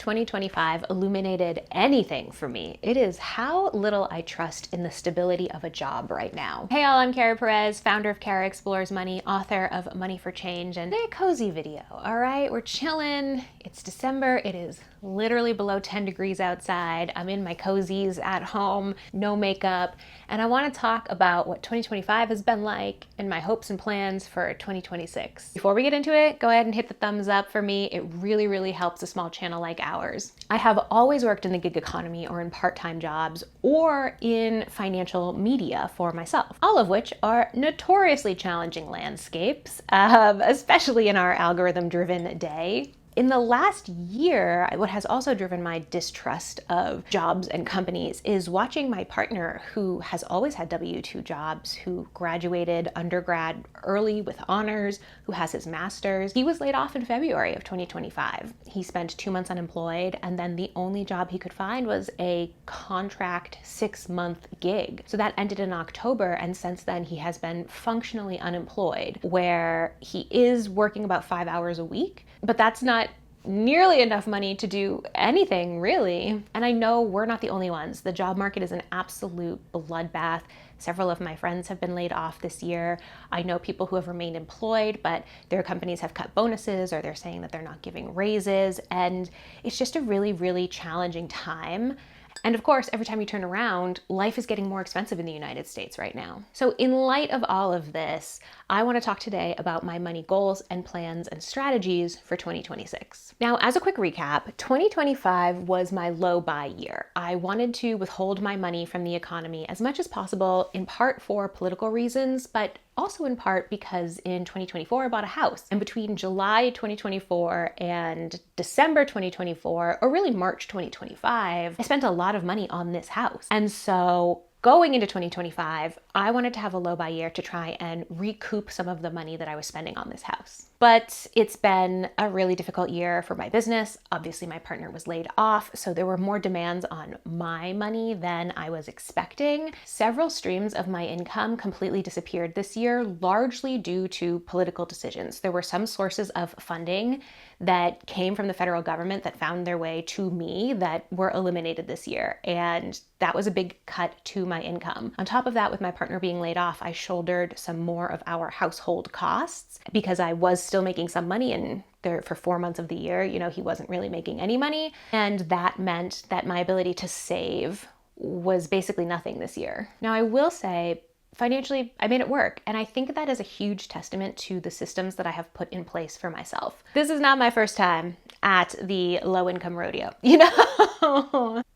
2025 illuminated anything for me, it is how little I trust in the stability of a job right now. Hey all, I'm Kara Perez, founder of Kara Explores Money, author of Money for Change, and today a cozy video, all right? We're chilling, it's December, it is literally below 10 degrees outside. I'm in my cozies at home, no makeup, and I want to talk about what 2025 has been like and my hopes and plans for 2026. Before we get into it, go ahead and hit the thumbs up for me. It really helps a small channel like ours. I have always worked in the gig economy or in part-time jobs or in financial media for myself, all of which are notoriously challenging landscapes, especially in our algorithm-driven day. In the last year, what has also driven my distrust of jobs and companies is watching my partner, who has always had W-2 jobs, who graduated undergrad early with honors, who has his master's. He was laid off in February of 2025. He spent 2 months unemployed, and then the only job he could find was a contract 6-month gig. So that ended in October, and since then he has been functionally unemployed, where he is working about 5 hours a week, but that's not nearly enough money to do anything, really. And I know we're not the only ones. The job market is an absolute bloodbath. Several of my friends have been laid off this year. I know people who have remained employed, but their companies have cut bonuses or they're saying that they're not giving raises. And it's just a really challenging time. And of course, every time you turn around, life is getting more expensive in the United States right now. So in light of all of this, I want to talk today about my money goals and plans and strategies for 2026. Now, as a quick recap, 2025 was my low buy year. I wanted to withhold my money from the economy as much as possible, in part for political reasons, but also in part because in 2024, I bought a house. And between July 2024 and December 2024, or really March 2025, I spent a lot of money on this house. And so going into 2025, I wanted to have a low buy year to try and recoup some of the money that I was spending on this house. But it's been a really difficult year for my business. Obviously, my partner was laid off, so there were more demands on my money than I was expecting. Several streams of my income completely disappeared this year, largely due to political decisions. There were some sources of funding that came from the federal government that found their way to me that were eliminated this year. And that was a big cut to my income. On top of that, with my partner being laid off, I shouldered some more of our household costs because I was still making some money, and there for 4 months of the year, he wasn't really making any money. And that meant that my ability to save was basically nothing this year. Now, I will say, financially, I made it work. And I think that is a huge testament to the systems that I have put in place for myself. This is not my first time at the low income rodeo,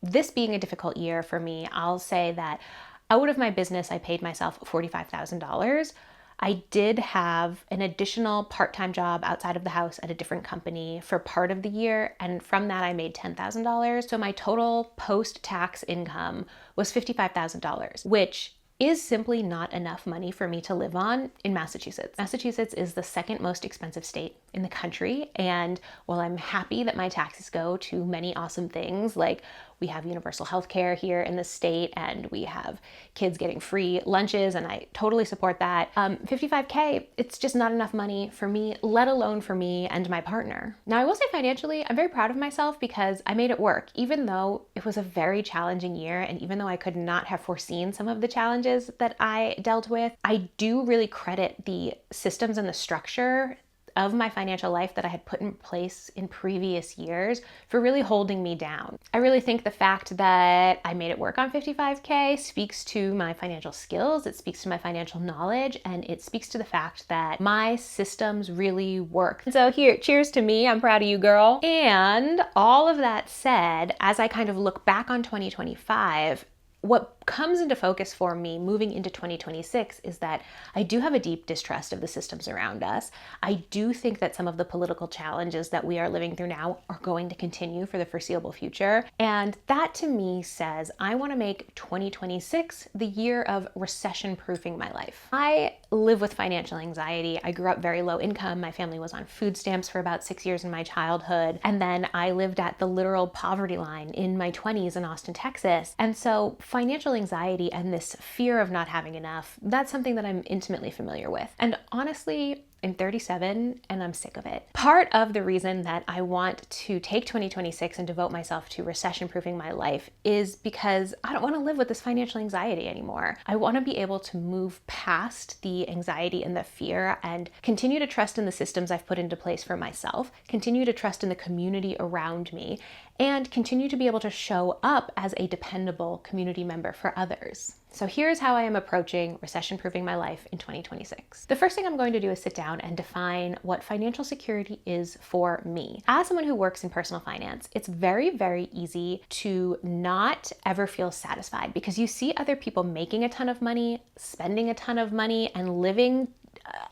This being a difficult year for me, I'll say that out of my business, I paid myself $45,000. I did have an additional part-time job outside of the house at a different company for part of the year, and from that I made $10,000. So my total post-tax income was $55,000, which is simply not enough money for me to live on in Massachusetts. Massachusetts is the second most expensive state in the country, and while I'm happy that my taxes go to many awesome things, like we have universal health care here in the state, and we have kids getting free lunches, and I totally support that. $55K, it's just not enough money for me, let alone for me and my partner. Now, I will say financially, I'm very proud of myself because I made it work, even though it was a very challenging year, and even though I could not have foreseen some of the challenges that I dealt with, I do really credit the systems and the structure of my financial life that I had put in place in previous years for really holding me down. I really think the fact that I made it work on $55K speaks to my financial skills, it speaks to my financial knowledge, and it speaks to the fact that my systems really work. So here, cheers to me, I'm proud of you, girl. And all of that said, as I kind of look back on 2025, what comes into focus for me moving into 2026 is that I do have a deep distrust of the systems around us. I do think that some of the political challenges that we are living through now are going to continue for the foreseeable future. And that to me says I want to make 2026 the year of recession-proofing my life. I live with financial anxiety. I grew up very low income. My family was on food stamps for about 6 years in my childhood. And then I lived at the literal poverty line in my 20s in Austin, Texas. And so financial anxiety and this fear of not having enough, that's something that I'm intimately familiar with. And honestly, I'm 37 and I'm sick of it. Part of the reason that I want to take 2026 and devote myself to recession-proofing my life is because I don't want to live with this financial anxiety anymore. I want to be able to move past the anxiety and the fear and continue to trust in the systems I've put into place for myself, continue to trust in the community around me, and continue to be able to show up as a dependable community member for others. So here's how I am approaching recession-proofing my life in 2026. The first thing I'm going to do is sit down and define what financial security is for me. As someone who works in personal finance, it's very, very easy to not ever feel satisfied because you see other people making a ton of money, spending a ton of money, and living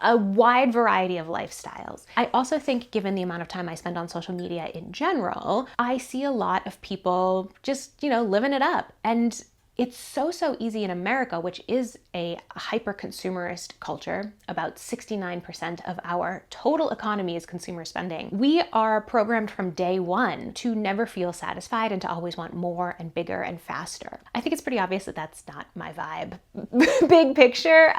a wide variety of lifestyles. I also think, given the amount of time I spend on social media in general, I see a lot of people just, living it up. And it's so easy in America, which is a hyper-consumerist culture. About 69% of our total economy is consumer spending. We are programmed from day one to never feel satisfied and to always want more and bigger and faster. I think it's pretty obvious that that's not my vibe, big picture,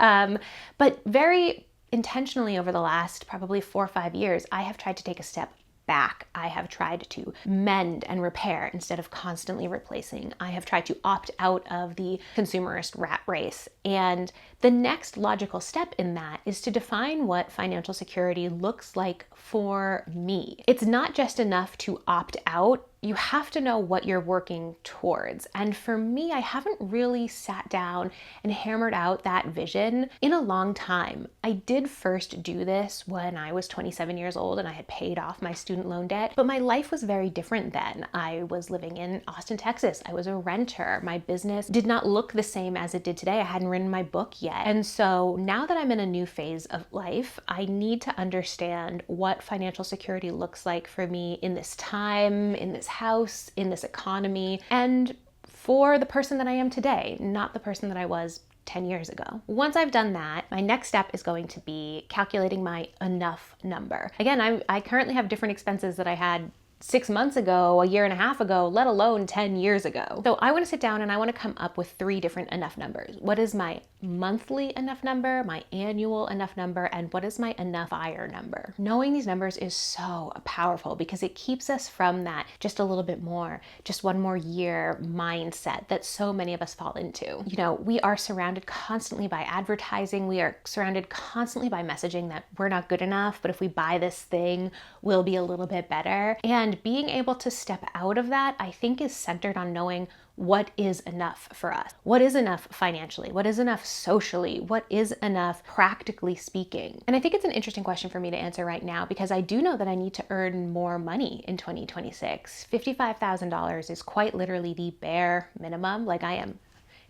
but very intentionally over the last probably 4 or 5 years, I have tried to take a step back. I have tried to mend and repair instead of constantly replacing. I have tried to opt out of the consumerist rat race. And the next logical step in that is to define what financial security looks like for me. It's not just enough to opt out. You have to know what you're working towards. And for me, I haven't really sat down and hammered out that vision in a long time. I did first do this when I was 27 years old and I had paid off my student loan debt, but my life was very different then. I was living in Austin, Texas. I was a renter. My business did not look the same as it did today. I hadn't written my book yet. And so now that I'm in a new phase of life, I need to understand what financial security looks like for me in this time, in this house, in this economy, and for the person that I am today, not the person that I was 10 years ago. Once I've done that, my next step is going to be calculating my enough number. Again, I currently have different expenses that I had 6 months ago, a year and a half ago, let alone 10 years ago. So I want to sit down and I want to come up with 3 different enough numbers. What is my monthly enough number, my annual enough number, and what is my enough fire number? Knowing these numbers is so powerful because it keeps us from that just a little bit more, just one more year mindset that so many of us fall into. We are surrounded constantly by advertising. We are surrounded constantly by messaging that we're not good enough, but if we buy this thing, we'll be a little bit better. And being able to step out of that, I think, is centered on knowing what is enough for us. What is enough financially? What is enough socially? What is enough practically speaking? And I think it's an interesting question for me to answer right now because I do know that I need to earn more money in 2026. $55,000 is quite literally the bare minimum.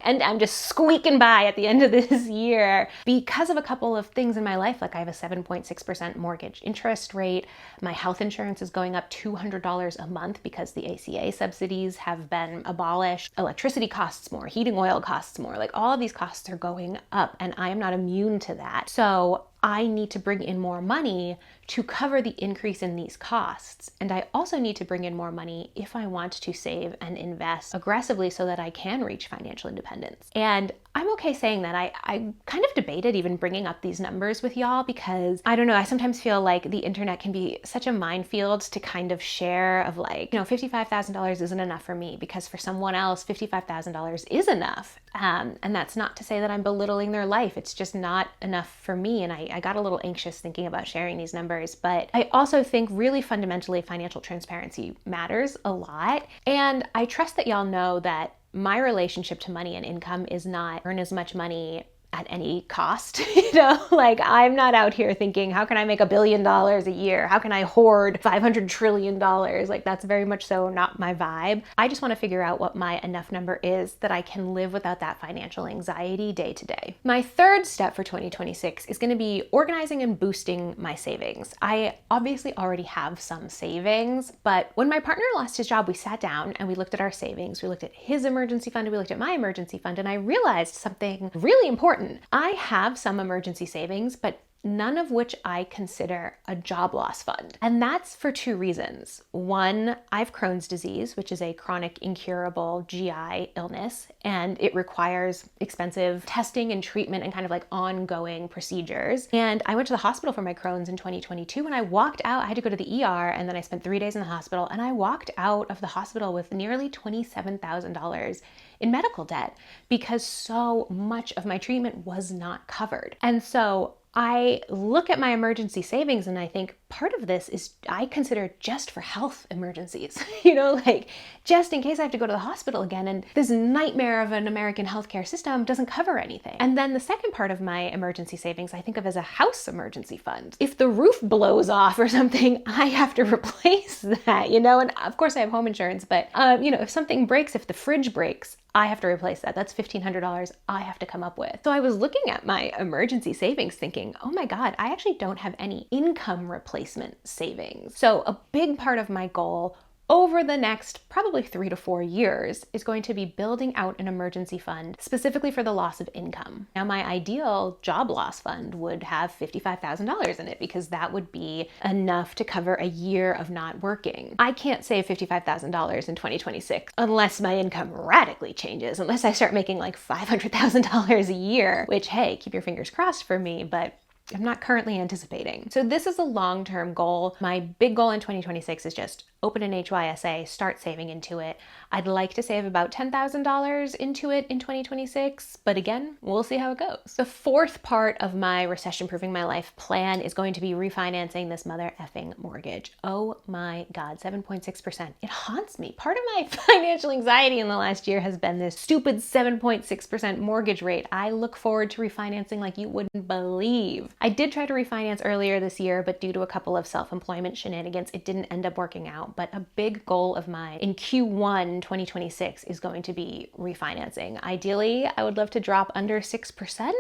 And I'm just squeaking by at the end of this year because of a couple of things in my life. Like I have a 7.6% mortgage interest rate. My health insurance is going up $200 a month because the ACA subsidies have been abolished. Electricity costs more, heating oil costs more. Like all of these costs are going up and I am not immune to that. So I need to bring in more money to cover the increase in these costs. And I also need to bring in more money if I want to save and invest aggressively so that I can reach financial independence. And I'm okay saying that. I kind of debated even bringing up these numbers with y'all because I don't know, I sometimes feel like the internet can be such a minefield to kind of share of $55,000 isn't enough for me because for someone else, $55,000 is enough. And that's not to say that I'm belittling their life. It's just not enough for me. And I got a little anxious thinking about sharing these numbers, but I also think really fundamentally financial transparency matters a lot. And I trust that y'all know that my relationship to money and income is not earn as much money at any cost. I'm not out here thinking, how can I make $1 billion a year? How can I hoard $500 trillion? That's very much so not my vibe. I just want to figure out what my enough number is that I can live without that financial anxiety day to day. My third step for 2026 is going to be organizing and boosting my savings. I obviously already have some savings, but when my partner lost his job, we sat down and we looked at our savings. We looked at his emergency fund and we looked at my emergency fund, and I realized something really important. I have some emergency savings, but none of which I consider a job loss fund. And that's for two reasons. One, I have Crohn's disease, which is a chronic incurable GI illness, and it requires expensive testing and treatment and kind of like ongoing procedures. And I went to the hospital for my Crohn's in 2022. When I walked out, I had to go to the ER, and then I spent 3 days in the hospital, and I walked out of the hospital with nearly $27,000 in medical debt because so much of my treatment was not covered. And so I look at my emergency savings and I think part of this is I consider just for health emergencies, like just in case I have to go to the hospital again and this nightmare of an American healthcare system doesn't cover anything. And then the second part of my emergency savings I think of as a house emergency fund. If the roof blows off or something, I have to replace that, and of course I have home insurance, but if something breaks, if the fridge breaks, I have to replace that. That's $1,500 I have to come up with. So I was looking at my emergency savings thinking, oh my God, I actually don't have any income replacement savings. So a big part of my goal over the next probably 3 to 4 years is going to be building out an emergency fund specifically for the loss of income. Now, my ideal job loss fund would have $55,000 in it because that would be enough to cover a year of not working. I can't save $55,000 in 2026 unless my income radically changes, unless I start making like $500,000 a year, which, hey, keep your fingers crossed for me, but I'm not currently anticipating. So this is a long-term goal. My big goal in 2026 is just open an HYSA, start saving into it. I'd like to save about $10,000 into it in 2026, but again, we'll see how it goes. The fourth part of my recession proofing my life plan is going to be refinancing this mother effing mortgage. Oh my God, 7.6%. It haunts me. Part of my financial anxiety in the last year has been this stupid 7.6% mortgage rate. I look forward to refinancing like you wouldn't believe. I did try to refinance earlier this year, but due to a couple of self-employment shenanigans, it didn't end up working out. But a big goal of mine in Q1 2026 is going to be refinancing. Ideally, I would love to drop under 6%.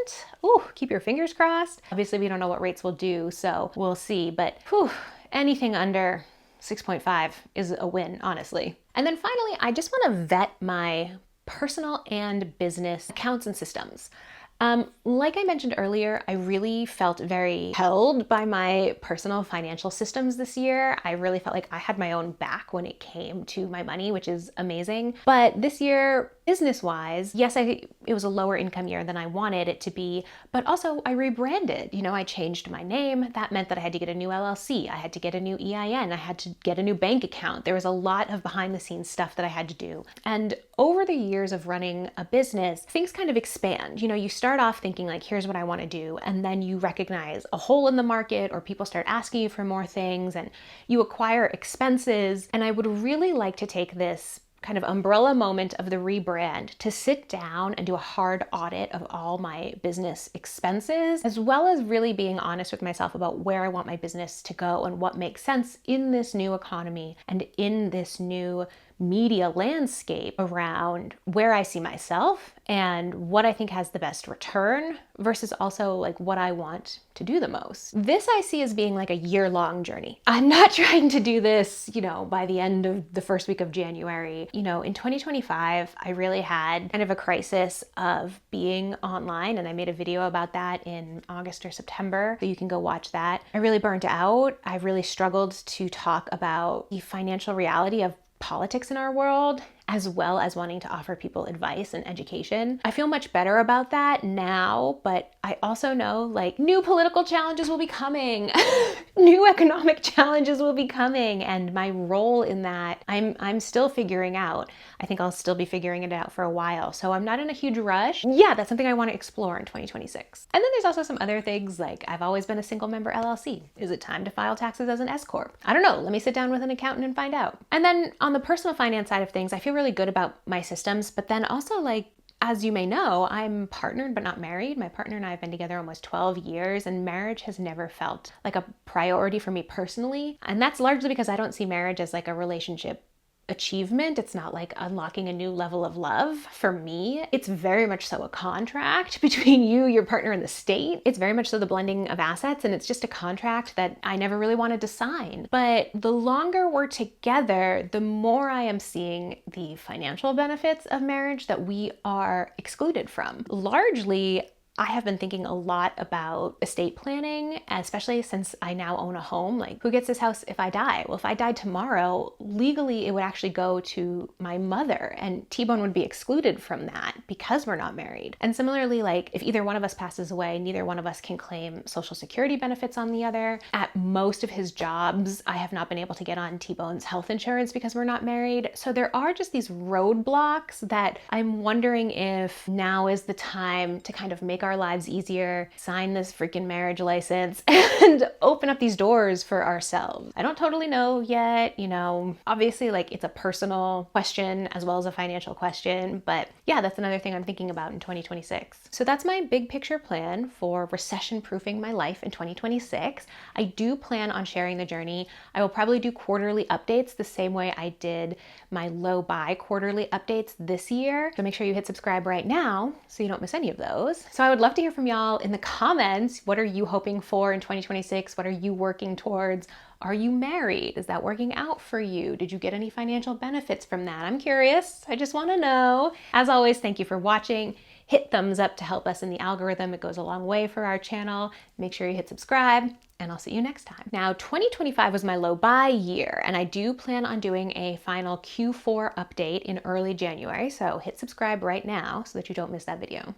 Ooh, keep your fingers crossed. Obviously, we don't know what rates will do, so we'll see. But anything under 6.5 is a win, honestly. And then finally, I just want to vet my personal and business accounts and systems. Like I mentioned earlier, I really felt very held by my personal financial systems this year. I really felt like I had my own back when it came to my money, which is amazing. But this year, business-wise, yes, it was a lower income year than I wanted it to be, but also I rebranded. I changed my name. That meant that I had to get a new LLC. I had to get a new EIN. I had to get a new bank account. There was a lot of behind-the-scenes stuff that I had to do. And over the years of running a business, things kind of expand. You start off thinking like, here's what I want to do. And then you recognize a hole in the market or people start asking you for more things and you acquire expenses. And I would really like to take this kind of umbrella moment of the rebrand to sit down and do a hard audit of all my business expenses, as well as really being honest with myself about where I want my business to go and what makes sense in this new economy and in this new media landscape around where I see myself and what I think has the best return versus also like what I want to do the most. This I see as being like a year-long journey. I'm not trying to do this, by the end of the first week of January. In 2025, I really had kind of a crisis of being online, and I made a video about that in August or September, so you can go watch that. I really burnt out. I really struggled to talk about the financial reality of politics in our world, as well as wanting to offer people advice and education. I feel much better about that now, but I also know like new political challenges will be coming, new economic challenges will be coming, and my role in that, I'm still figuring out. I think I'll still be figuring it out for a while, so I'm not in a huge rush. Yeah, that's something I want to explore in 2026. And then there's also some other things like I've always been a single member LLC. Is it time to file taxes as an S Corp? I don't know. Let me sit down with an accountant and find out. And then on the personal finance side of things, I feel really good about my systems, but then also like, as you may know, I'm partnered but not married. My partner and I have been together almost 12 years, and marriage has never felt like a priority for me personally. And that's largely because I don't see marriage as like a relationship achievement. It's not like unlocking a new level of love for me. It's very much so a contract between you, your partner, and the state. It's very much so the blending of assets, and it's just a contract that I never really wanted to sign. But the longer we're together, the more I am seeing the financial benefits of marriage that we are excluded from. Largely, I have been thinking a lot about estate planning, especially since I now own a home. Like, who gets this house if I die? Well, if I died tomorrow, legally it would actually go to my mother, and T-Bone would be excluded from that because we're not married. And similarly, like, if either one of us passes away, neither one of us can claim Social Security benefits on the other. At most of his jobs, I have not been able to get on T-Bone's health insurance because we're not married. So there are just these roadblocks that I'm wondering if now is the time to kind of make our lives easier, sign this freaking marriage license, and open up these doors for ourselves. I don't totally know yet, obviously, like, it's a personal question as well as a financial question, but yeah, that's another thing I'm thinking about in 2026. So that's my big picture plan for recession-proofing my life in 2026. I do plan on sharing the journey. I will probably do quarterly updates the same way I did my low buy quarterly updates this year. So make sure you hit subscribe right now so you don't miss any of those. So I would love to hear from y'all in the comments. What are you hoping for in 2026? What are you working towards? Are you married? Is that working out for you? Did you get any financial benefits from that? I'm curious. I just want to know. As always, thank you for watching. Hit thumbs up to help us in the algorithm. It goes a long way for our channel. Make sure you hit subscribe, and I'll see you next time. Now, 2025 was my low buy year, and I do plan on doing a final Q4 update in early January, so hit subscribe right now so that you don't miss that video.